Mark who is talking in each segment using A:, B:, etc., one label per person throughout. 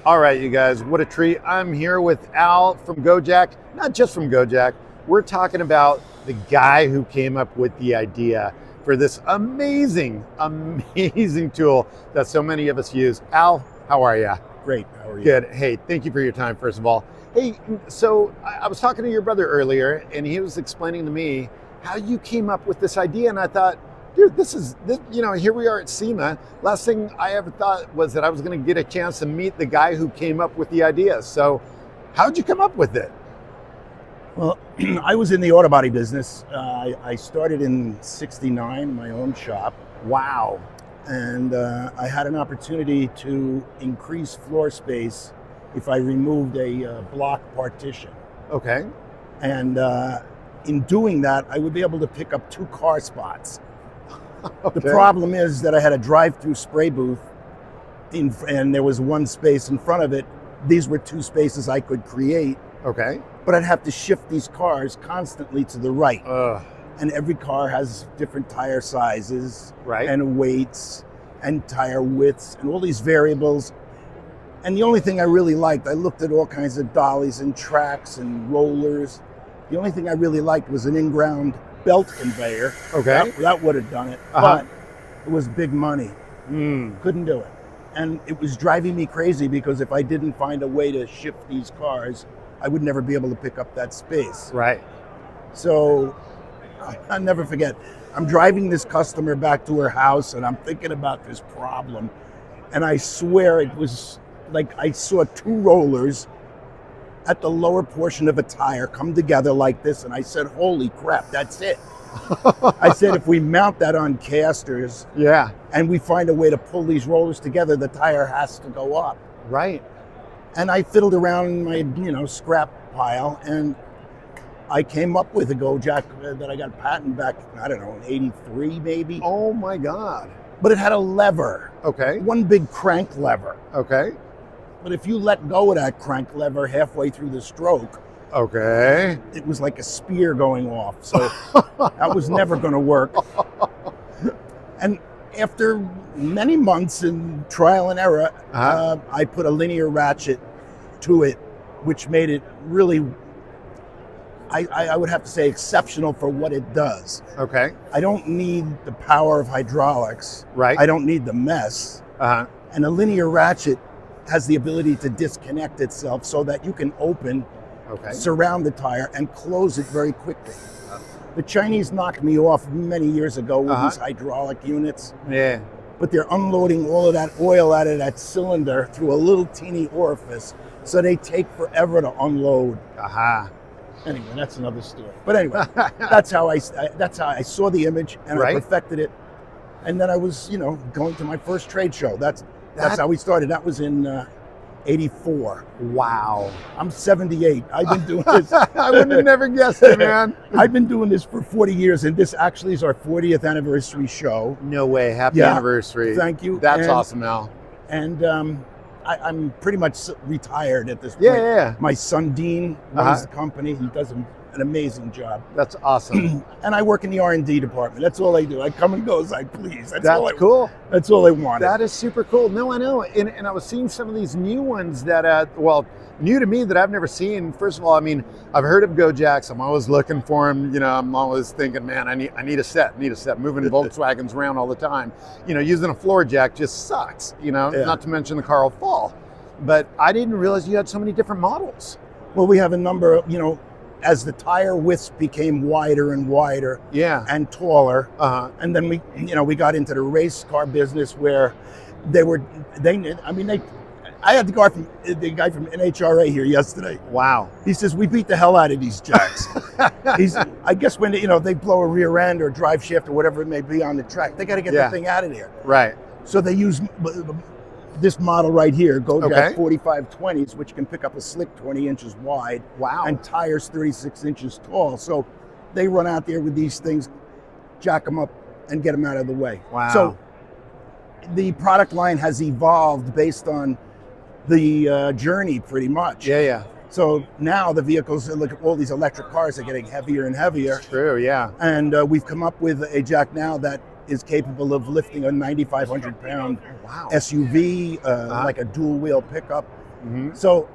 A: All right, you guys, what a treat. I'm here with Al from GoJak, not just from GoJak. We're talking about the guy who came up with the idea for this amazing tool that so many of us use. Al, how are you?
B: Great, how are you?
A: Good. Hey, thank you for your time, first of all. Hey, so I was talking to your brother earlier, and he was explaining to me how you came up with this idea, and I thought, dude, this, here we are at SEMA. Last thing I ever thought was that I was going to get a chance to meet the guy who came up with the idea. So how'd you come up with it?
B: Well, I was in the auto body business. I started in '69, my own shop.
A: Wow.
B: And I had an opportunity to increase floor space if I removed a block partition.
A: Okay.
B: And in doing that, I would be able to pick up 2 car spots.
A: Okay.
B: The problem is that I had a drive-through spray booth, and there was 1 space in front of it. These were 2 spaces I could create.
A: Okay.
B: But I'd have to shift these cars constantly to the right.
A: Ugh.
B: And every car has different tire sizes,
A: Right.
B: and weights and tire widths and all these variables. And the only thing I really liked, I looked at all kinds of dollies and tracks and rollers. The only thing I really liked was an in-ground belt conveyor.
A: Okay.
B: That would have done it,
A: Uh-huh.
B: but it was big money. Couldn't do it. And it was driving me crazy because if I didn't find a way to shift these cars, I would never be able to pick up that space.
A: Right.
B: So I'll never forget, I'm driving this customer back to her house and I'm thinking about this problem. And I swear it was like I saw 2 rollers at the lower portion of a tire come together like this. And I said, holy crap, that's it. I said, if we mount that on casters
A: Yeah.
B: and we find a way to pull these rollers together, the tire has to go up.
A: Right.
B: And I fiddled around in my, scrap pile, and I came up with a GoJak that I got patent back, I don't know, in '83 maybe.
A: Oh my God.
B: But it had a lever,
A: Okay.
B: 1 big crank lever.
A: Okay.
B: But if you let go of that crank lever halfway through the stroke,
A: Okay.
B: it was like a spear going off. So that was never going to work. And after many months in trial and error, I put a linear ratchet to it, which made it really, I would have to say, exceptional for what it does.
A: Okay.
B: I don't need the power of hydraulics.
A: Right.
B: I don't need the mess.
A: Uh-huh.
B: And a linear ratchet has the ability to disconnect itself so that you can open,
A: Okay.
B: surround the tire, and close it very quickly. The Chinese knocked me off many years ago with these hydraulic units,
A: Yeah.
B: but they're unloading all of that oil out of that cylinder through a little teeny orifice, so they take forever to unload.
A: Aha.
B: Anyway, that's another story. But anyway, that's how I saw the image and
A: Right.
B: I perfected it. And then I was, going to my first trade show. That's how we started. That was in '84.
A: Wow.
B: I'm 78. I've been doing this.
A: I would have never guessed it, man.
B: I've been doing this for 40 years, and this actually is our 40th anniversary show.
A: No way. Happy
B: Yeah.
A: anniversary.
B: Thank you.
A: That's awesome, Al.
B: And I'm pretty much retired at this point.
A: Yeah.
B: My son Dean runs the company. He does an amazing job.
A: That's awesome.
B: And I work in the R&D department. That's all I do. I come and go as I please.
A: That's cool.
B: That's all I wanted.
A: That is super cool. No, I know. And I was seeing some of these new ones that, new to me that I've never seen. First of all, I mean, I've heard of GoJaks. I'm always looking for them. I'm always thinking, man, I need a set. Moving Volkswagens around all the time. Using a floor jack just sucks, not to mention the car will fall. But I didn't realize you had so many different models.
B: Well, we have a number of, as the tire widths became wider and wider and taller, and then we got into the race car business where I had the guy from NHRA here yesterday.
A: Wow.
B: He says, we beat the hell out of these jacks. I guess when they blow a rear end or drive shaft or whatever it may be on the track, they got to get the thing out of there.
A: Right.
B: So they use this model right here, GoJak 4520s, which can pick up a slick 20 inches wide.
A: Wow.
B: And tires 36 inches tall. So they run out there with these things, jack them up, and get them out of the way.
A: Wow.
B: So the product line has evolved based on the journey, pretty much.
A: Yeah.
B: So now the vehicles, look at all these electric cars are getting heavier and heavier.
A: True, yeah.
B: And we've come up with a jack now that is capable of lifting a 9,500 pound SUV, like a dual wheel pickup. So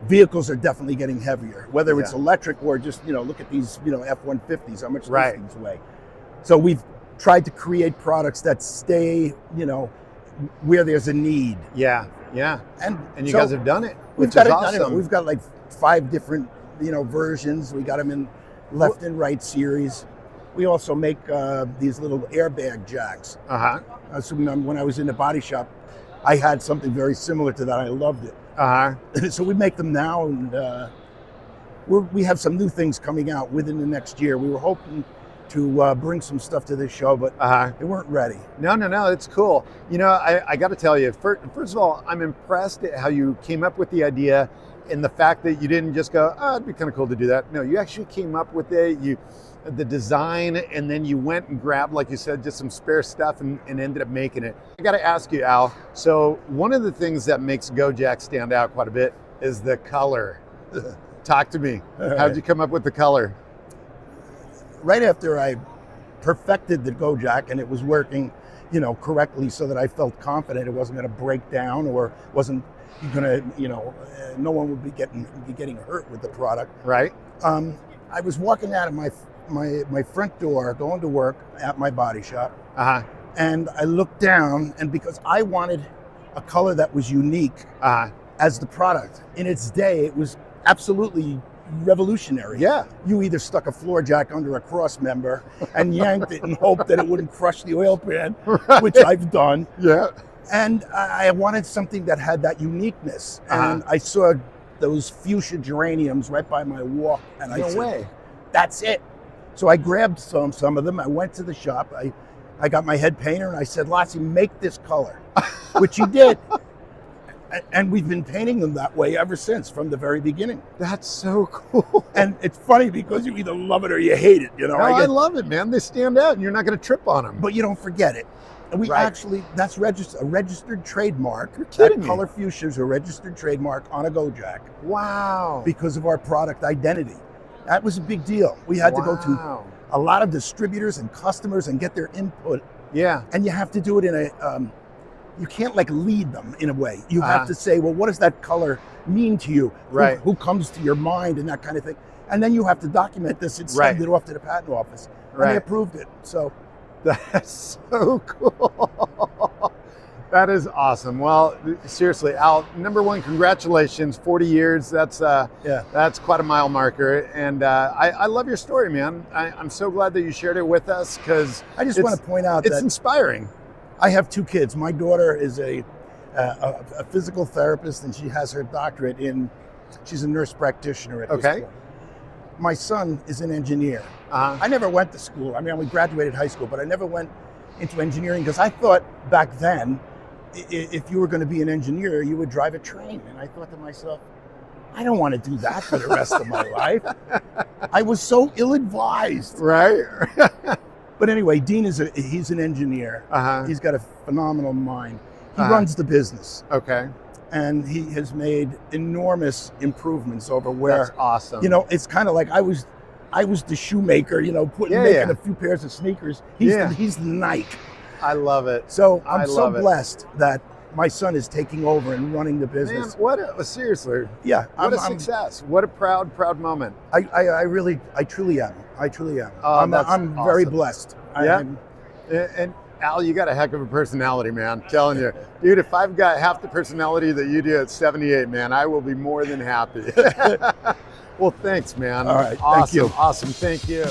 B: vehicles are definitely getting heavier, whether it's
A: Yeah.
B: electric or just, look at these, F-150s, how much
A: Right.
B: these things weigh. So we've tried to create products that stay, where there's a need.
A: Yeah.
B: And
A: And you
B: so
A: guys have done it,
B: we've
A: which
B: got
A: is
B: it, I don't know,
A: awesome.
B: we've got like 5 different, versions. We got them in left and right series. We also make these little airbag jacks. So when I was in the body shop, I had something very similar to that. I loved it. So we make them now, and we have some new things coming out within the next year. We were hoping to bring some stuff to this show, but they weren't ready.
A: No, it's cool. I got to tell you, first of all, I'm impressed at how you came up with the idea and the fact that you didn't just go, oh, it'd be kind of cool to do that. No, you actually came up with the design, and then you went and grabbed, like you said, just some spare stuff and ended up making it. I got to ask you, Al, so one of the things that makes GoJak stand out quite a bit is the color. Talk to me. How'd you come up with the color?
B: Right after I perfected the GoJak and it was working, correctly, so that I felt confident it wasn't going to break down or wasn't going to, no one would be getting hurt with the product.
A: Right.
B: I was walking out of my front door, going to work at my body shop, and I looked down, and because I wanted a color that was unique as the product in its day, it was absolutely revolutionary.
A: Yeah.
B: You either stuck a floor jack under a cross member and yanked it and hoped that it wouldn't crush the oil pan,
A: Right.
B: which I've done.
A: Yeah.
B: And I wanted something that had that uniqueness. And I saw those fuchsia geraniums right by my walk, and I said, that's it. So I grabbed some of them. I went to the shop. I got my head painter, and I said, Lassie, make this color, which he did. And we've been painting them that way ever since, from the very beginning.
A: That's so cool.
B: And it's funny because you either love it or you hate it.
A: No, I love it, man. They stand out, and you're not going to trip on them.
B: But you don't forget it. And we actually, that's a registered trademark.
A: You're kidding me.
B: Color fuchsia is a registered trademark on a GoJak.
A: Wow.
B: Because of our product identity. That was a big deal. We had to go to a lot of distributors and customers and get their input.
A: Yeah.
B: And you have to do it in a, you can't like lead them in a way. You have to say, well, what does that color mean to you?
A: Right.
B: Who comes to your mind and that kind of thing. And then you have to document this and send it off to the patent office. And they approved it. So
A: that's so cool. That is awesome. Well, seriously, Al, number one, congratulations. 40 years. That's quite a mile marker. And I love your story, man. I'm so glad that you shared it with us, because
B: I just want to point out
A: it's inspiring.
B: I have 2 kids. My daughter is a physical therapist, and she has her doctorate she's a nurse practitioner at this point. My son is an engineer. I never went to school. I mean, we graduated high school, but I never went into engineering because I thought back then, if you were going to be an engineer, you would drive a train. And I thought to myself, I don't want to do that for the rest of my life. I was so ill-advised.
A: Right.
B: But anyway, Dean he's an engineer. He's got a phenomenal mind. He runs the business.
A: Okay.
B: And he has made enormous improvements over where.
A: That's awesome.
B: It's kind of like I was the shoemaker, making a few pairs of sneakers. He's the Nike.
A: I love it.
B: So I'm so blessed that my son is taking over and running the business.
A: Man, seriously.
B: Yeah.
A: What a success. What a proud moment.
B: I truly am.
A: Oh,
B: I'm very blessed.
A: And Al, you got a heck of a personality, man. I'm telling you. Dude, if I've got half the personality that you do at 78, man, I will be more than happy. Well, thanks, man.
B: All right.
A: Awesome.
B: Thank you.
A: Awesome. Thank you.